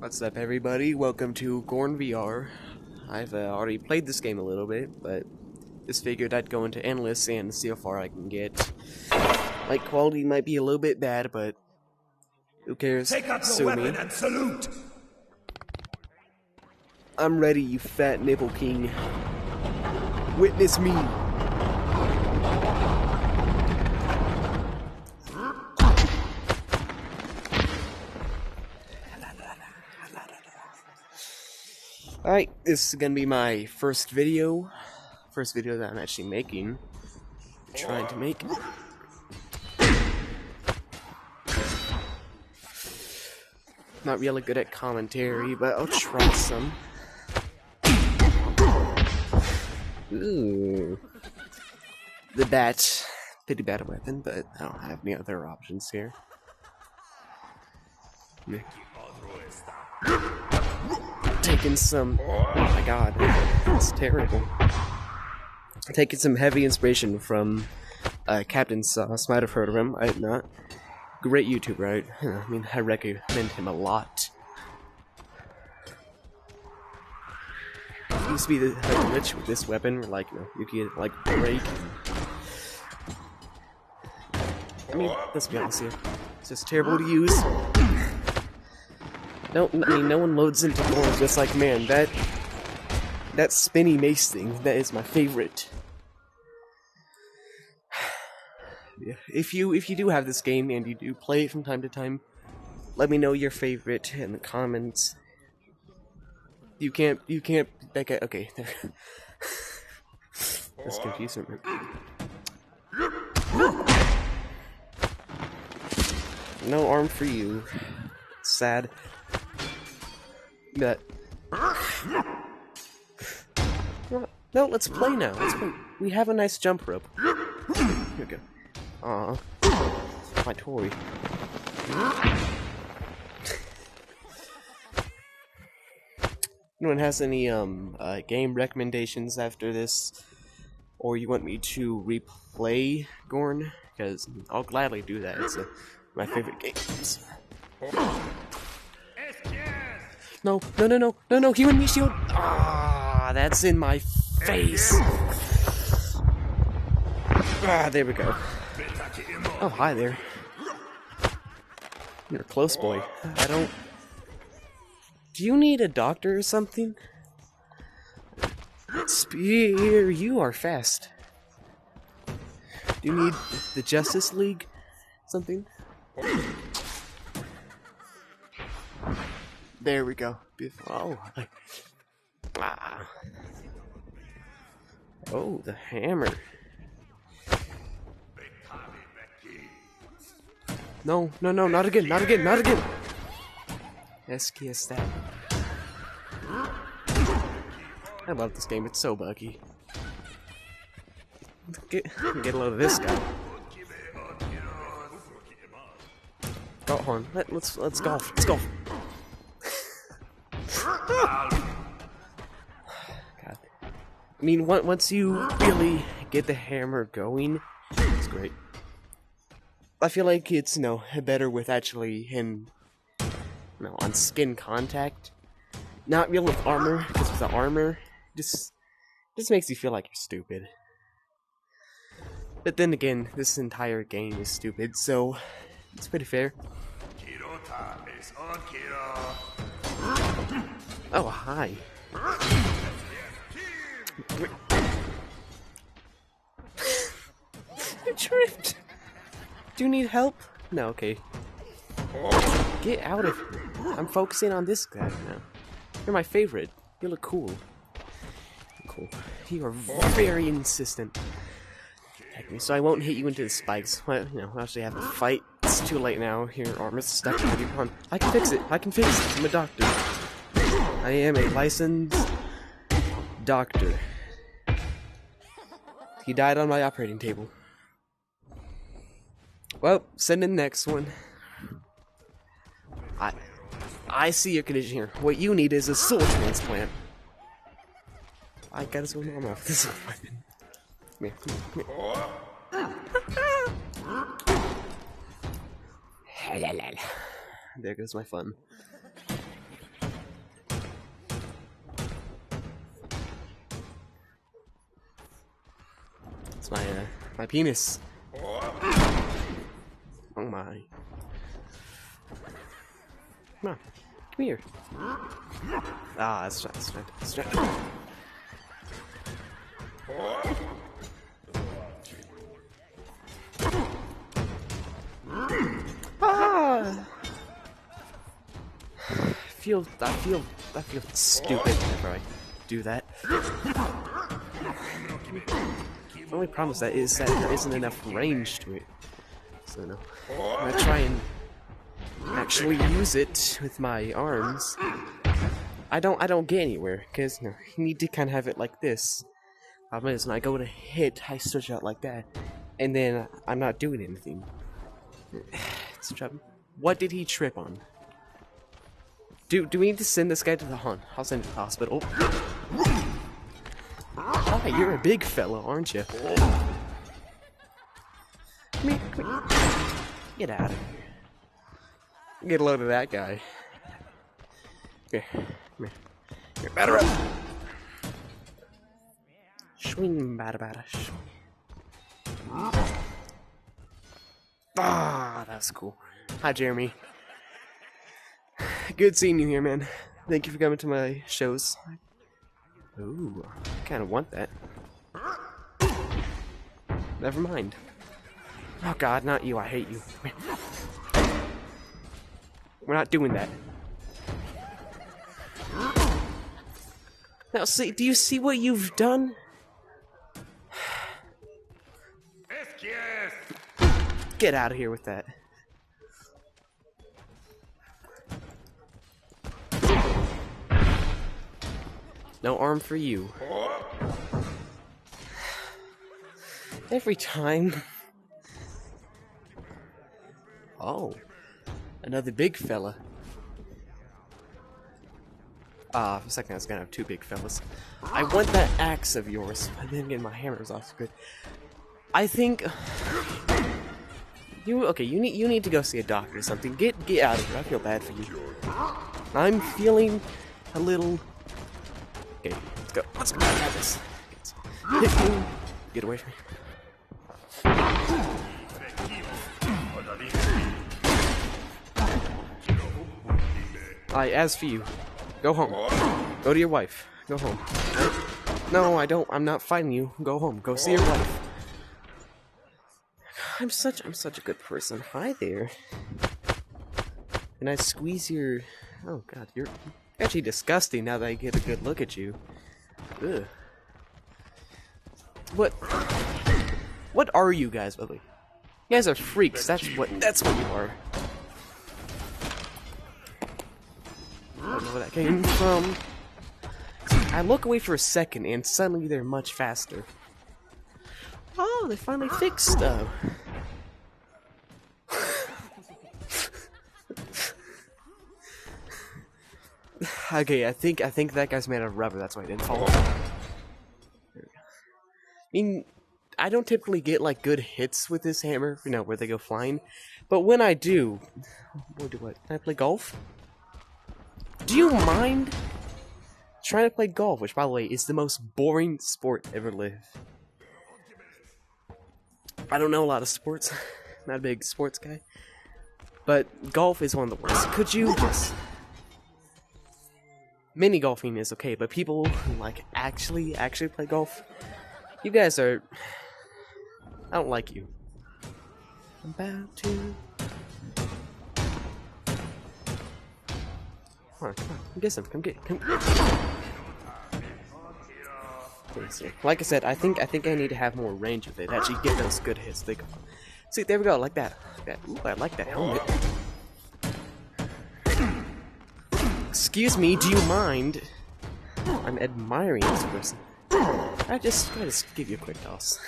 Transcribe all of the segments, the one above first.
What's up, everybody? Welcome to Gorn VR. I've already played this game a little bit, but just figured I'd go into Endless and see how far I can get. Light quality might be a little bit bad, but who cares? Take up Sue your me. weapon and salute! I'm ready, you fat nipple king. Witness me. Alright, this is gonna be my first video that I'm actually making. Trying to make. Not really good at commentary, but I'll try some. Ooh. The bat. Pretty bad weapon, but I don't have any other options here. Taking some. Oh my god. That's terrible. Taking some heavy inspiration from Captain Sauce. Might have heard of him. I have not. Great YouTuber, right? I mean, I recommend him a lot. It used to be the glitch with this weapon, where, like, you could like break. I mean, let's be honest here. It's just terrible to use. No one loads into Gorn just like, man, that spinny mace thing, that is my favorite. Yeah, if you do have this game and you do play it from time to time, let me know your favorite in the comments. You can't that guy, okay. That's confusing. No arm for you. Sad. But no, let's play now. Let's play. We have a nice jump rope. Here we go. Aw, my toy. Anyone has any game recommendations after this, or you want me to replay Gorn? Because I'll gladly do that. It's my favorite games. No, human me shield! Ah, that's in my face! Ah, there we go. Oh, hi there. You're a close boy. I don't... Do you need a doctor or something? Spear, you are fast. Do you need the Justice League? Something? There we go. Oh. Ah. Oh, the hammer. No, not again. Yes, that. I love this game, it's so buggy. Get a load of this guy. Got horn. Let's golf. Let's golf. God. I mean, once you really get the hammer going, it's great. I feel like it's, better with actually him, on skin contact. Not real with armor, because with the armor, just makes you feel like you're stupid. But then again, this entire game is stupid, so it's pretty fair. Oh, hi. I tripped. Do you need help? No, okay. Get out of here. I'm focusing on this guy now. You're my favorite. You look cool. Cool. You are very insistent. So I won't hit you into the spikes. Well, we'll actually have to fight. It's too late now. Your arm is stuck to your arm. I can fix it. I'm a doctor. I am a licensed doctor. He died on my operating table. Well, send in the next one. I see your condition here. What you need is a soul transplant. I got his arm off. This is weapon. Come here. There goes my fun. my penis. Oh my. Come on, come here. Ah, that's right, that's right, that's right. Ah! I feel stupid whenever I do that. The only problem is that there isn't enough range to it. So no. I'm gonna try and actually use it with my arms. I don't get anywhere, because you need to kind of have it like this. Problem is, when I go to hit, I switch out like that, and then I'm not doing anything. It's trouble. What did he trip on? Do we need to send this guy to the hunt? I'll send him to the hospital. Oh, you're a big fellow, aren't you? Come here, come here. Get out of here. Get a load of that guy. Here, come here. Here, batter up. Swing, batter, batter. Ah, that's cool. Hi, Jeremy. Good seeing you here, man. Thank you for coming to my shows. Ooh, I kind of want that. Never mind. Oh God, not you. I hate you. We're not doing that. Now, see, do you see what you've done? Get out of here with that. No arm for you. Every time. Oh. Another big fella. For a second I was gonna have two big fellas. I want that axe of yours. But then again, my hammer's off good. I think you need to go see a doctor or something. Get out of here. I feel bad for you. I'm feeling a little. Okay, let's go. Let's go. I got this. Get away from me. As for you, go home. Go to your wife. Go home. No, I don't. I'm not fighting you. Go home. Go see your wife. I'm such a good person. Hi there. And I squeeze your. Oh God, you're actually disgusting. Now that I get a good look at you. Ugh. What are you guys, by the way? You guys are freaks. That's what you are. I don't know where that came from. I look away for a second, and suddenly they're much faster. Oh, they finally fixed stuff. Okay, I think that guy's made out of rubber. That's why it didn't fall off. I mean, I don't typically get like good hits with this hammer, you know, where they go flying. But when I do, what? Can I play golf? Do you mind trying to play golf? Which, by the way, is the most boring sport ever lived. I don't know a lot of sports. Not a big sports guy. But golf is one of the worst. Could you just... Mini golfing is okay, but people who like actually play golf, you guys are... I don't like you. I'm about to... Come on, get some, come. Like I said, I think I need to have more range with it. Actually get those good hits. See, there we go, like that. Ooh, I like that helmet. Excuse me, do you mind? I'm admiring this person. I just give you a quick toss.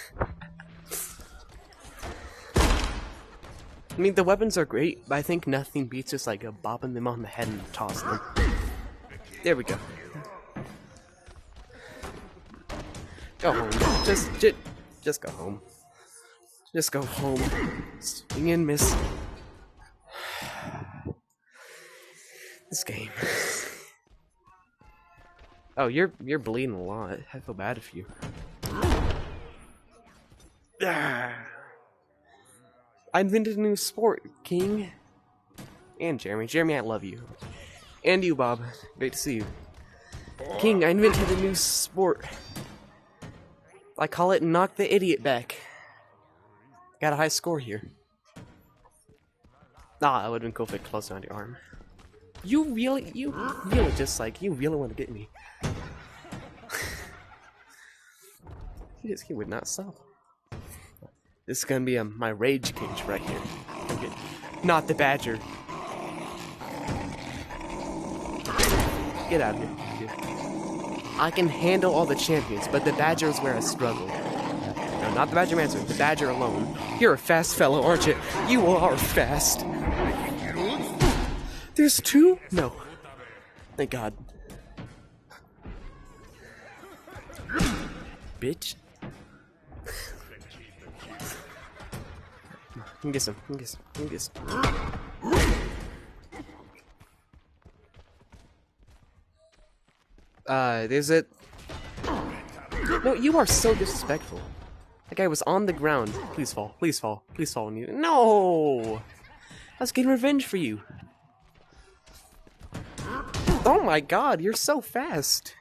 I mean, the weapons are great, but I think nothing beats just like bopping them on the head and tossing them. There we go. Go home. Just go home. Just go home. Swing and miss. This game. Oh, you're bleeding a lot. I feel bad for you. I invented a new sport, King. And Jeremy. Jeremy, I love you. And you, Bob. Great to see you. King, I invented a new sport. I call it knock the idiot back. Got a high score here. Ah, it would have been cool if it closed on your arm. You really just like, you really want to get me. He would not stop. This is gonna be my rage cage right here. Okay. Not the badger. Get out of here. I can handle all the champions, but the badger is where I struggle. No, not the badger mancer, the badger alone. You're a fast fellow, aren't you? You are fast. There's two? No. Thank God. Bitch. You can get some. You can get some. You can get some. There's it. No, you are so disrespectful. That guy was on the ground. Please fall. Please fall. Please fall on you. No! I was getting revenge for you. Oh my God, you're so fast.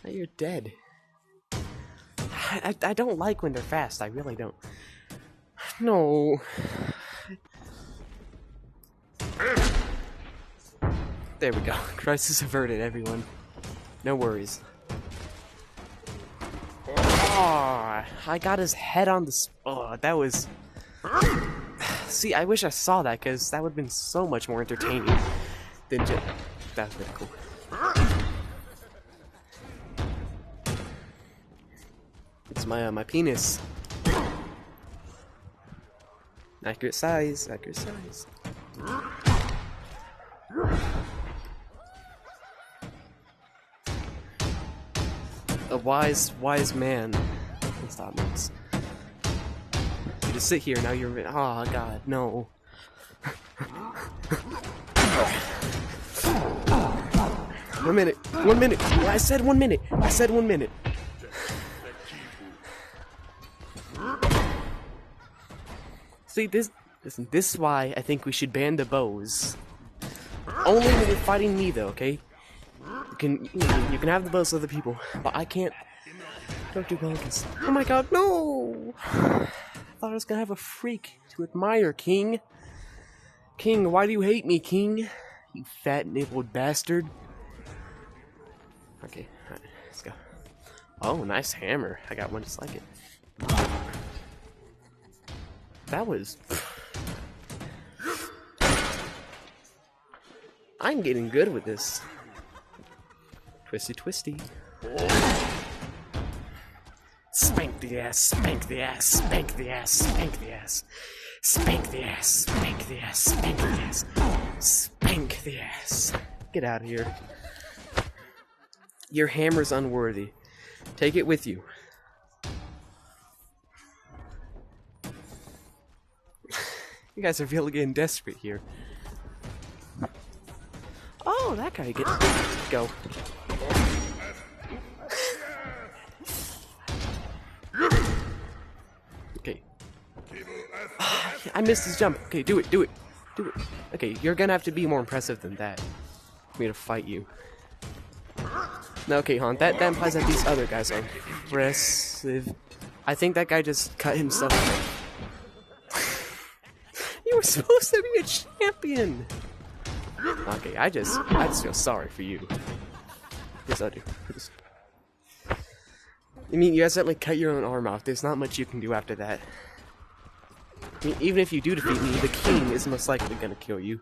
Now you're dead. I don't like when they're fast. I really don't. No. There we go. Crisis averted, everyone. No worries. Oh, I got his head on the... Oh, that was... See, I wish I saw that, because that would have been so much more entertaining than just... That's really cool. It's my penis. Accurate size, accurate size. A wise man. Stop this. You just sit here, now you're... Oh, God, no. One minute. I said 1 minute. I said 1 minute. See, this is why I think we should ban the bows. Only when you're fighting me, though, okay? You can have the bows with other people, but I can't. Don't do bows. Oh my God, no! I thought I was gonna have a freak to admire, King. King, why do you hate me, King? You fat-nippled bastard. Okay, alright, let's go. Oh, nice hammer. I got one just like it. That was... I'm getting good with this. Twisty, twisty. Spank the ass, spank the ass, spank the ass, spank the ass. Spank the ass, spank the ass, spank the ass. Spank the ass. Get out of here. Your hammer's unworthy. Take it with you. You guys are really getting desperate here. Oh, that guy gets... Go. Okay. I missed his jump. Okay, do it. Okay, you're gonna have to be more impressive than that for me to fight you. No, okay, hon, that implies that these other guys are impressive. I think that guy just cut himself off. You were supposed to be a champion! Okay, I just feel sorry for you. Yes, I do. I mean, you accidentally cut your own arm off. There's not much you can do after that. I mean, even if you do defeat me, the king is most likely gonna kill you.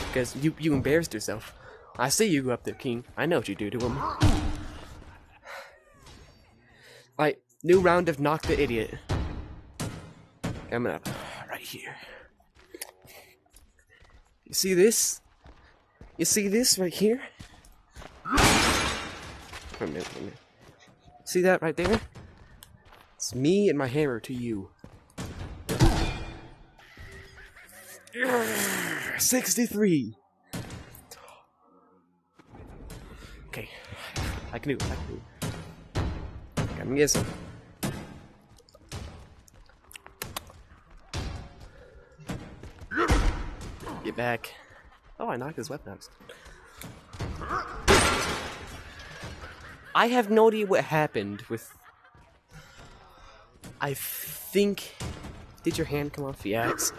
Because you embarrassed yourself. I see you go up there, King. I know what you do to him. Alright, new round of Knock the Idiot. Coming up right here. You see this? You see this right here? Wait a minute. See that right there? It's me and my hammer to you. 63. Okay, I can do it. I'm guessing. Get back. Oh, I knocked his weapon out. I have no idea what happened with... I think... Did your hand come off the axe?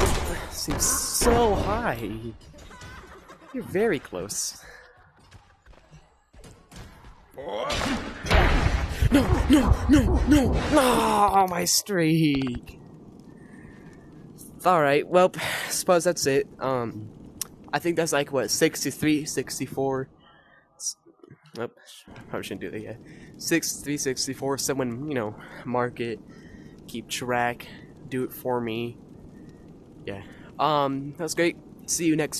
Seems so high. You're very close. No! Oh, my streak! Alright, well, suppose that's it. I think that's like, what, 63, 64? Oh, probably shouldn't do that yet. 63, 64, someone, you know, mark it, keep track, do it for me. Yeah. That was great. See you next video.